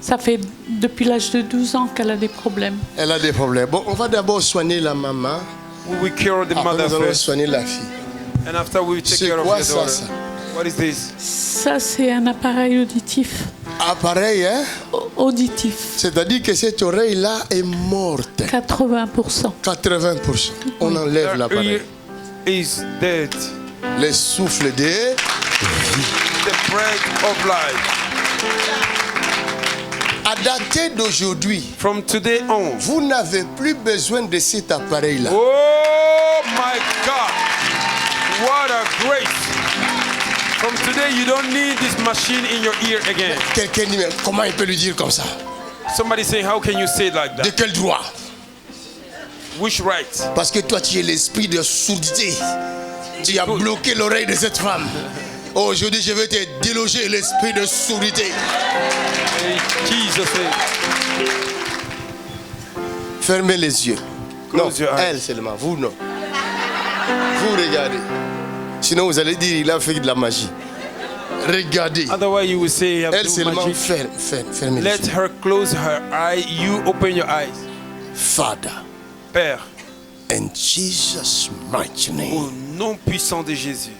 ça fait depuis l'âge de 12 ans qu'elle a des problèmes. Elle a des problèmes. Bon, on va d'abord soigner la maman. We will cure the Après, mother nous allons first. soigner la fille. And after we take C'est care of quoi the ça, daughter. ça? What is this? Ça, c'est un appareil auditif. Ah, pareil, hein? Auditif. C'est-à-dire que cette oreille-là est morte. 80%. 80%. On enlève Her l'appareil. ear is dead. Les souffles de... The breath of life. À dater d'aujourd'hui, From today on. vous n'avez plus besoin de cet appareil-là. Oh my God. What a grace. From today, you don't need this machine in your ear again. Quelqu'un dit, mais comment il peut lui dire comme ça? Somebody saying, how can you say it like De that? quel droit? Which right? Parce que toi, tu es l'esprit de sourdité. Tu as bloqué l'oreille de cette femme. Aujourd'hui, je vais te déloger l'esprit de sourdité. In Jesus' name. Fermez les yeux. Non, Close your eyes. elle seulement, vous non. Vous regardez. Sinon, vous allez dire, il a fait de la magie. Regardez. Otherwise, you will say you have Elle no seulement, magic. fermez les Let yeux. her close her eye. You open your eyes. Father, Père, in Jesus' mighty au name, nom puissant de Jésus,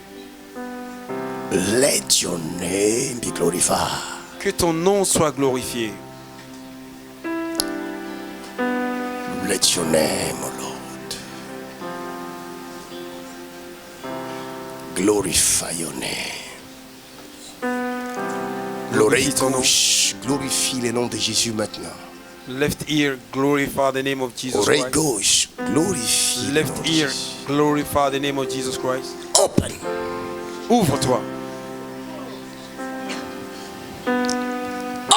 let your name be glorified. que ton nom soit glorifié. Let your name, O Lord, glorify your name. L'oreille Glorifie ton nom. gauche, glorifie le nom de Jésus maintenant. Left ear, glorify the name of Jesus Oreille Christ. gauche, glorifie le nom Left de ear, Jésus. glorify the name of Jesus Christ. Open, Ouvre-toi.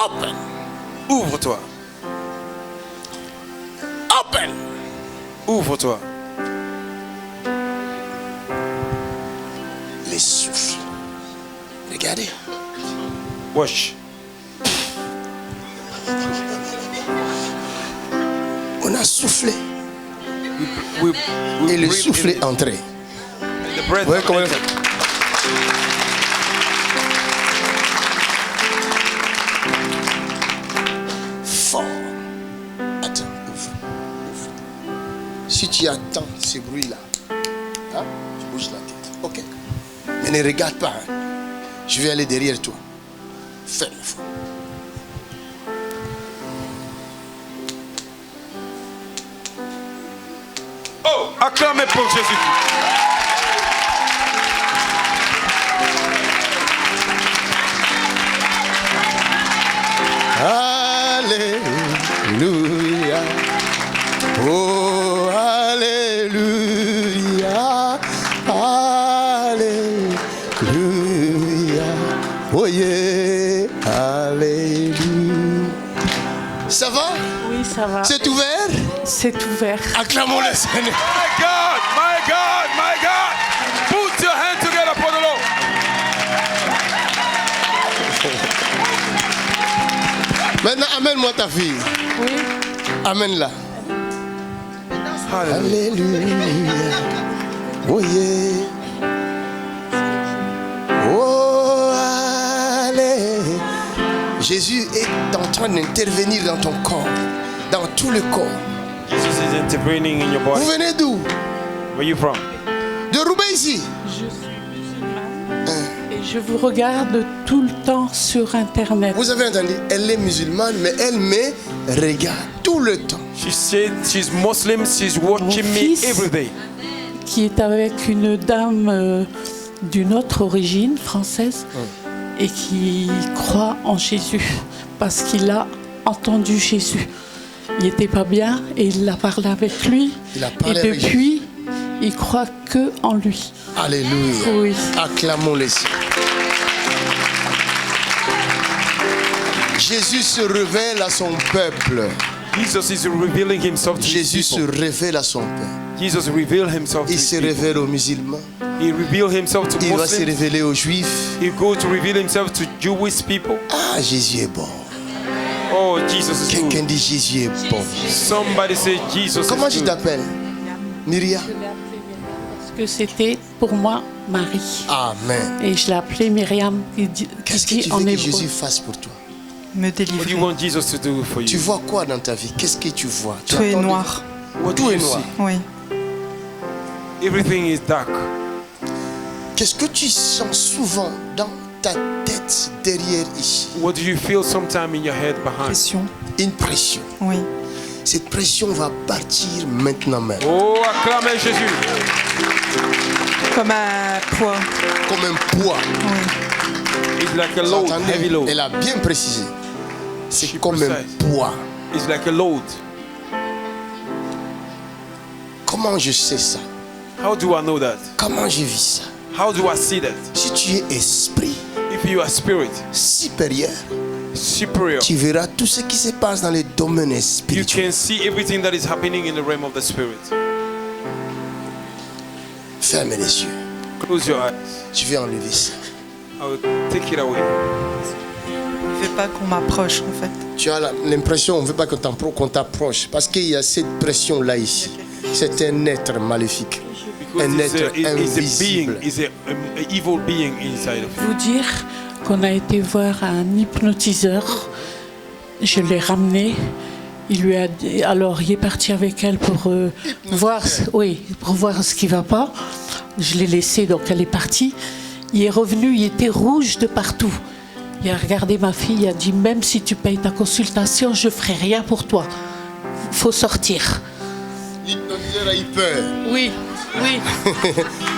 open, Ouvre-toi. open. Ouvre-toi. Les souffles. Regardez. Wash. On a soufflé We et le breathe souffle in est it. entré. The breath Ouais, comment entered. Fort. Attends, ouvre. Si tu attends ce bruit-là, hein, tu bouges la tête. Ok. Mais ne regarde pas. Hein. Je vais aller derrière toi. Fais le fort. Oh, acclamez pour Jésus. Alléluia. Oh, Alléluia. Alléluia. Oh yeah. Alléluia. Ça va? Oui, ça va. C'est ouvert? C'est ouvert. Acclamons le Seigneur. My God, my God, my God. Put your hand together for the Lord. Maintenant, amène-moi ta fille. Oui. Amène-la. Hallelujah. Alléluia. Oh yeah. Oh, allez. Jésus est en train d'intervenir dans ton corps, dans tout le corps. Jesus is intervening in your body. Vous venez d'où? Where are you from? De Roubaix ici. Je suis musulmane et je vous regarde tout le temps sur Internet. Vous avez entendu? Elle est musulmane, mais elle me regarde tout le temps. She said she's Muslim, she's watching Mon me fils. every day. Qui est avec une dame d'une autre origine française et qui croit en Jésus parce qu'il a entendu Jésus. Il n'était pas bien et il a parlé avec lui. Il a Et parlé avec depuis, il croit que en lui. Alléluia. Oui. Acclamons-les. Jésus se révèle à son peuple. Jesus is revealing himself to Jésus his se people. révèle à son peuple. Jesus revealed himself to Il his se people. révèle aux musulmans. He revealed himself to Il va se Muslims. révéler aux juifs. He go to reveal himself to Jewish people. Ah, Jésus est bon. Oh, Jesus is Quelqu'un good. dit Jésus est bon. Somebody say Jesus Comment is tu good. t'appelles? Myria? Parce que c'était pour moi Marie. Amen. Et je l'ai appelée Myriam, Qu'est-ce que qui tu dit en veux que hébreu. Jésus fasse pour toi? Me What do you délivrer. want Jesus to do for Tu you? vois quoi dans ta vie? Qu'est-ce que tu vois? Tu Tout est attends de- noir. What Tout do est you noir. see? Oui. Everything is dark. Qu'est-ce que tu sens souvent dans ta tête derrière ici? What do you feel sometime in your head behind? Pression. Une pression. Oui. Cette pression va partir maintenant même. Oh, acclamez Jésus. Comme un poids. Comme un poids. Oui. It's like a Vous load, entendez? heavy load. Elle a bien précisé. C'est She comme un precise. poids. It's like a load. Comment je sais ça? How do I know that? Comment je vis ça? How do I see that? Si tu es esprit If you are spirit, supérieur, superior, tu verras tout ce qui se passe dans les domaines you spirituels. can see everything that is happening in the realm of the spirit. Ferme les yeux. Close your eyes. Je vais enlever ça. I will take it away. Il ne veut pas qu'on m'approche en fait. Tu as l'impression, on ne veut pas qu'on t'approche parce qu'il y a cette pression-là ici. C'est un être maléfique. Because Un it's être a being, invisible. it's a evil being inside of you. Vous dire qu'on a été voir un hypnotiseur. Je l'ai ramené. Il lui a dit, alors il est parti avec elle pour voir, pour voir ce qui va pas. Je l'ai laissé, donc elle est partie. Il est revenu, il était rouge de partout. Il a regardé ma fille, il a dit même si tu payes ta consultation, je ferai rien pour toi. Faut sortir. L'hypnotiseur a eu peur. Oui, oui,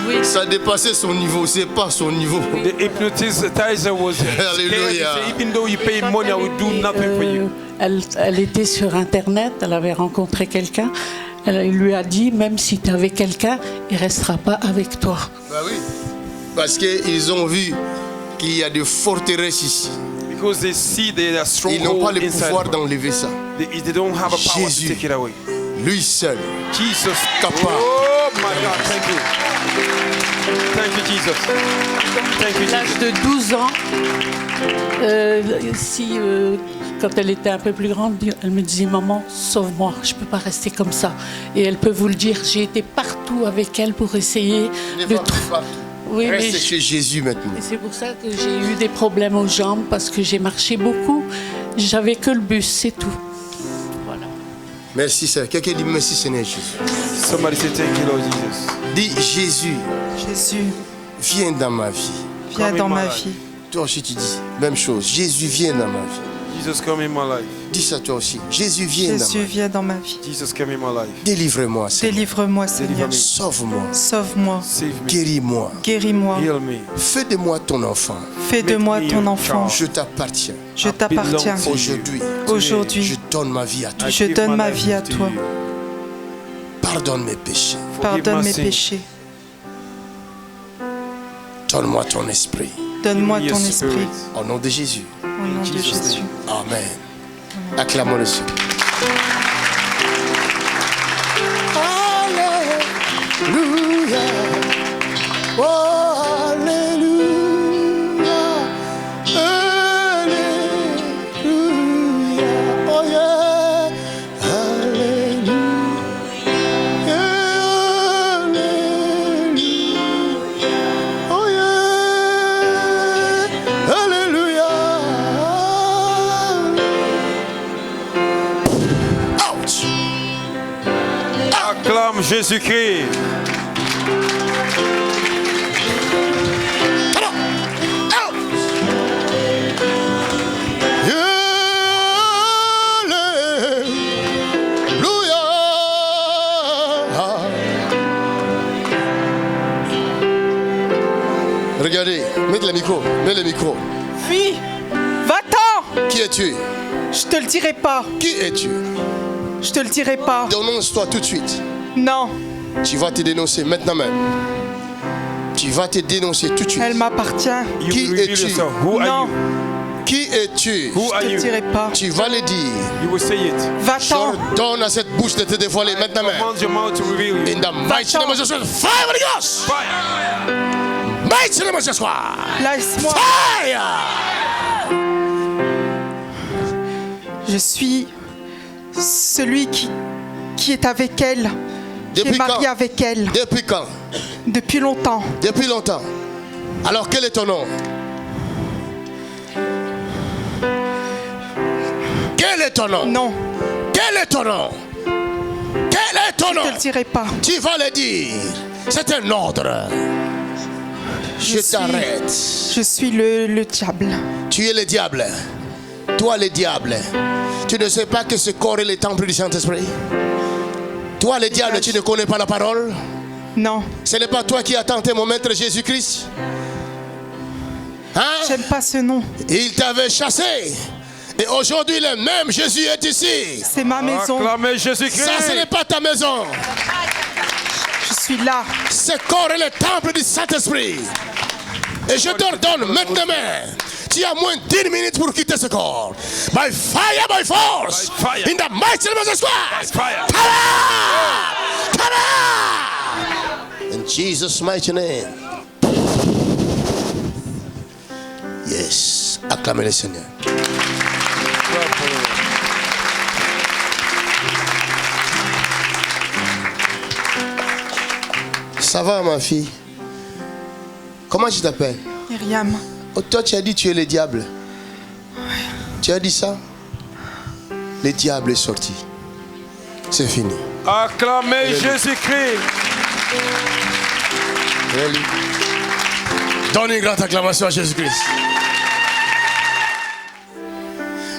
oui. Ça dépassait son niveau, c'est pas son niveau. The hypnotizer was scared. Hallelujah. He said, even though you pay money, I will do nothing for you. Elle était sur Internet, elle avait rencontré quelqu'un. Elle lui a dit, même si tu es avec quelqu'un, il ne restera pas avec toi. Bah oui. Parce qu'ils ont vu qu'il y a des forteresses ici. Because they see there are Ils n'ont pas strongholds le inside. pouvoir of them. d'enlever ça. They don't have a power Jésus. to take it away. Lui seul. Jesus. Capable. Oh my God, thank you. Thank you, Jesus. Thank you, À l'âge Jesus. de 12 ans, quand elle était un peu plus grande, elle me disait « Maman, sauve-moi, je ne peux pas rester comme ça ». Et elle peut vous le dire, j'ai été partout avec elle pour essayer de trouver... Oui, mais Reste chez Jésus maintenant. et c'est pour ça que j'ai eu des problèmes aux jambes, parce que j'ai marché beaucoup. J'avais que le bus, c'est tout. Voilà. Merci Seigneur. Quelqu'un dit merci Seigneur Jésus. Somebody say thank you, Lord Jesus. Dis Jésus, Jésus, viens dans ma vie. viens Come dans in ma my vie. Toi aussi tu dis même chose. Jésus viens dans ma vie. Jesus, come in my life. Dis ça toi aussi. Jésus viens dans Jésus, ma vie. viens dans ma vie. Jesus, come in my life. Délivre-moi Seigneur. Délivre-moi, Seigneur. Délivre-moi. Sauve-moi. Sauve-moi. Save me. Guéris-moi. Guéris-moi. Heal me. Fais de moi ton enfant. Fais de moi Make me ton your enfant. child. Je t'appartiens. Je t'appartiens. belong to you. Aujourd'hui, Aujourd'hui, je donne ma vie à toi. I Je give donne my ma life vie à to toi. you. Pardonne mes péchés. Forgive pardonne my mes sins. péchés. Donne-moi ton esprit. Donne-moi Give me ton your esprit. spirit. Au nom de Jésus. Au nom de Jesus' name. Jésus. Amen. Acclamons le Seigneur. Alléluia. Oh, Alléluia. Alléluia. Oh, yeah. Alléluia. Alléluia. Oh, yeah. Alléluia. Ouch. Acclame Jésus-Christ. Come on. Out. Alléluia. Regardez, mets le micro, mets le micro. Fuis. Va-t'en. Qui es-tu? Je te le dirai pas. Qui es-tu? Je te le dirai pas. Dénonce-toi tout de suite. Non, Tu vas te dénoncer maintenant même. Tu vas te dénoncer tout de suite. elle m'appartient. You Qui will reveal es-tu? yourself. Who are Non, you? Qui es-tu? Who je are te le you? dirai pas. Tu vas le dire. You will say it. Va-t'en. J'ordonne à cette bouche de te dévoiler maintenant même. Command your mouth to reveal you. In the mighty name of Jesus. Fire Holy Ghost. Fire. Mighty name of Jesus. Laisse-moi. Fire. Je suis celui qui est avec elle, qui est marié avec elle Depuis quand? depuis longtemps. Depuis longtemps. Alors quel est ton nom? Quel est ton nom? Non, Quel est ton nom? Quel est ton je ne te nom? le dirai pas. Tu vas le dire. C'est un ordre. Je t'arrête. Je suis le diable. Tu es le diable. Toi le diable. Tu ne sais pas que ce corps est le temple du Saint-Esprit? Toi le diable, tu ne connais pas la parole? Non, Ce n'est pas toi qui as tenté mon maître Jésus-Christ? Hein? j'aime pas ce nom. Il t'avait chassé. Et aujourd'hui le même Jésus est ici. C'est ma maison. Acclamez Jésus-Christ. Ça, ce n'est pas ta maison. Je suis là. Ce corps est le temple du Saint-Esprit. Et je t'ordonne maintenant, tu as moins d'1 minute pour quitter ce corps. By fire, by force. By fire. In the mighty name of Jesus By Christ. fire. Come on! In Jesus' mighty name. Yes. Acclamez le Seigneur. Ça va, ma fille? Comment tu t'appelles? Myriam. Oh, toi, tu as dit tu es le diable. Tu as dit ça? Le diable est sorti. C'est fini. Acclamez Jésus-Christ. Really? Donne une grande acclamation à Jésus-Christ.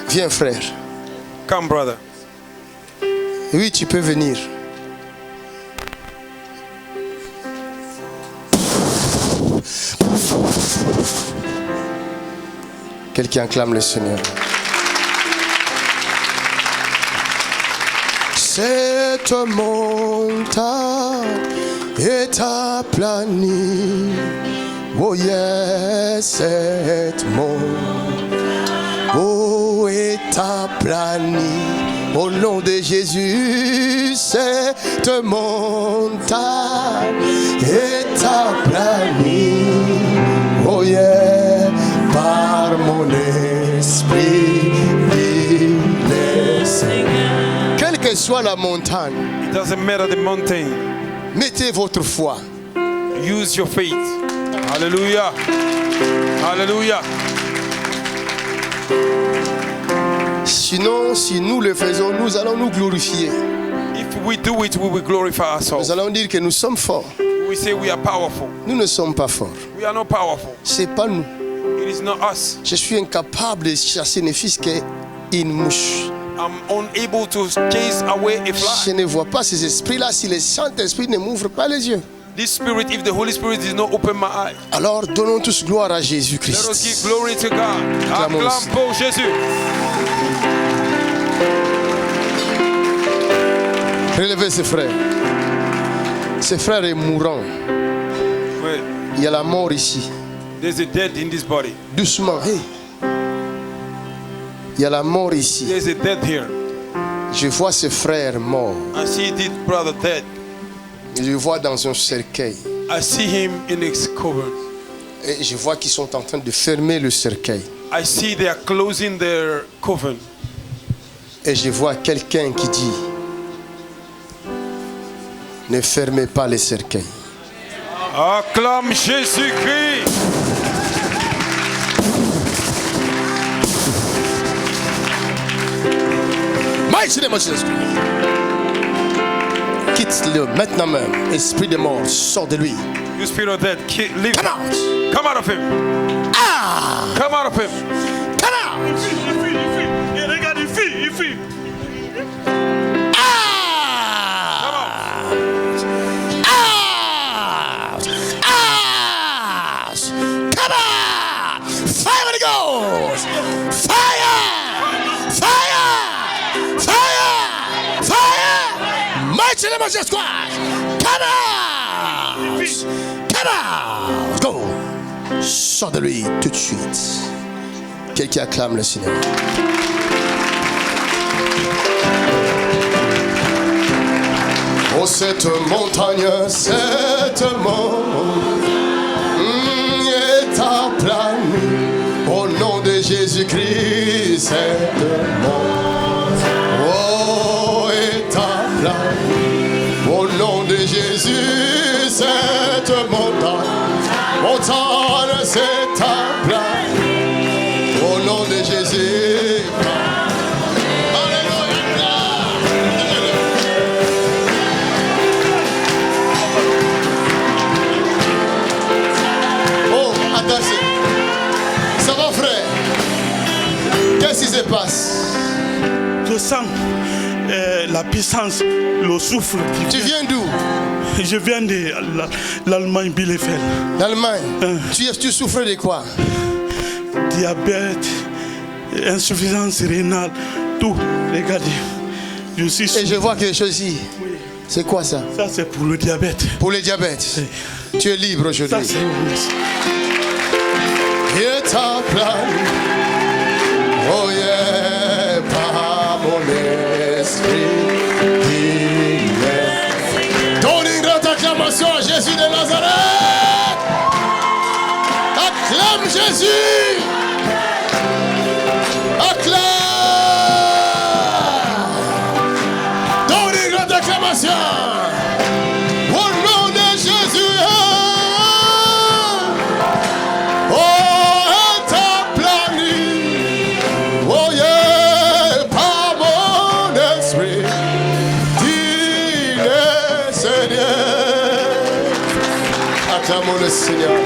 Viens, frère. Come, brother. Oui, tu peux venir. Quelqu'un acclame le Seigneur. Cette montagne est aplanie. Oh yes, cette montagne est aplanie. Au nom de Jésus, cette montagne est aplanie. Oh yeah, par mon esprit, il est Seigneur. Quelle que soit la montagne, It doesn't matter the mountain. mettez votre foi. Use your faith. Hallelujah. Hallelujah. Sinon, si nous le faisons, nous allons nous glorifier. If we do it, we will glorify Nous ourselves. allons dire que nous sommes forts. We say we are powerful. Nous ne sommes pas forts. We are not powerful. C'est pas nous. It is not us. Je suis incapable de chasser ne fût-ce qu'une mouche. I'm unable to chase away a Je fly. ne vois pas ces esprits-là si le Saint-Esprit ne m'ouvre pas les yeux. This spirit, if the Holy Spirit did not open my eye, Alors donnons tous gloire à let us give Jésus-Christ. glory to God. Acclamons. Acclame pour Jésus. Relevez ces frères. Ces frères est mourant. Well, Il y a la mort ici. there's a death in this body. Doucement. Hey. Il y a la mort ici. There's a death here. Je vois ces frères morts. I see this brother dead. Je le vois dans un cercueil. I see him in his cover. Et je vois qu'ils sont en train de fermer le cercueil. I see they are closing their coven. Et je vois quelqu'un qui dit: ne fermez pas les cercueils. Acclame Jésus-Christ. Mighty name of Jesus Christ. Quitte-le maintenant même. Esprit de mort, sors de lui. You spirit of death, leave. Come out. Come out of him. Ah! Come out of him. Come out. Regarde, il fuit. Ah! Out! Out! Come on! Fire of the Ghost! Fire! Fire! Fire! Fire! Mighty name of Jesus Christ! Come out! Come out! Go! Sors de lui tout de suite. Quelqu'un acclame le Seigneur. Oh, cette montagne est aplanie. Au nom de Jésus-Christ, cette montagne se passe? Je sens la puissance, le souffle. Tu viens d'où? Je viens de l'Allemagne, Bielefeld. L'Allemagne. Tu souffres de quoi? Diabète, insuffisance rénale, tout. Regardez. Je suis Et je vois quelque chose ici. C'est quoi ça? Ça, c'est pour le diabète. Pour le diabète. Tu es libre Ça, aujourd'hui. c'est Et ta plan. Oh yeah, par mon esprit. Donne une grande acclamation à Jésus de Nazareth. Acclame Jésus. Acclame. Donne une grande acclamation. Au nom de Jésus. Oh, elle t'a plané. Oh yeah, par mon esprit. Dis le Seigneur. Acclamons le Seigneur.